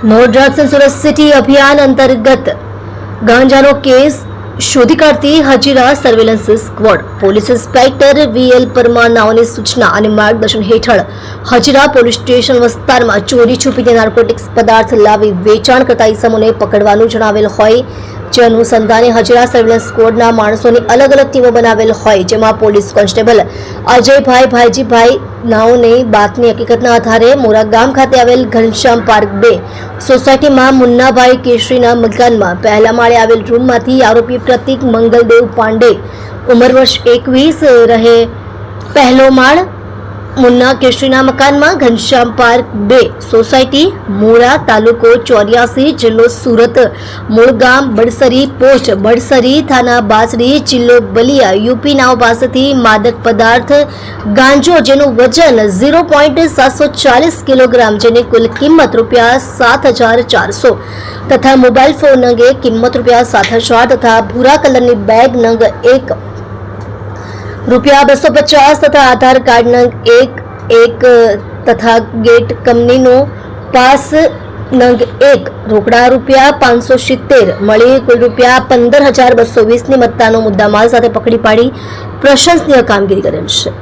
No drugs in Surat city અભિયાન અંતર્ગત ગાંજાનો કેસ શોધી કાઢતી Hazira surveillance squad police inspector VL Parmar નાઓની સૂચના અને માર્ગદર્શન હેઠળ હજીરા પોલીસ સ્ટેશન વિસ્તારમાં ચોરી છુપીને નાર્કોટિક્સ પદાર્થ લાવી વેચાણ કરતા ઇસમોને પકડવાનું જણાવેલ હોય જે અનુસંધાને હજીરા સર્વેલન્સ સ્ક્વોડના માણસોની અલગ અલગ ટીમો બનાવેલ હોય જેમાં પોલીસ કોન્સ્ટેબલ અજયભાઈ ભાઈજીભાઈ નાઓને બાતમી હકીકતના આધારે મોરા ગામ ખાતે આવેલ ઘનશ્યામ પાર્ક 2 સોસાયટીમાં મુન્નાભાઈ કેશરીના મકાનમાં પહેલા માળે આવેલ રૂમમાંથી આરોપી પ્રતિક મંગલદેવ પાંડે ઉંમર વર્ષ 21 રહે પહેલો માળ મુન્ના કેશરીના મકાનમાં ઘનશ્યામ પાર્ક 2 સોસાયટી મોરા તાલુકો 84 જિલ્લો સુરત મૂળ ગામ બડસરી પોસ્ટ બડસરી થાના બાસડી જિલ્લો બલિયા યુપી નાઓ પાસેથી માદક પદાર્થ ગાંજો જેનું વજન 0.740 કિલોગ્રામ જેની કુલ કિંમત ₹7,400 તથા મોબાઈલ ફોન અંગે કિંમત ₹7,000 તથા ભૂરા કલરની બેગ નંગ 1 ₹250 તથા આધાર કાર્ડ નંગ 1 તથા ગેટ કંપનીનો પાસ નંગ 1 રોકડા ₹570 મળી કુલ ₹15,220ની મત્તાનો મુદ્દામાલ સાથે પકડી પાડી પ્રશંસનીય કામગીરી કરેલ છે।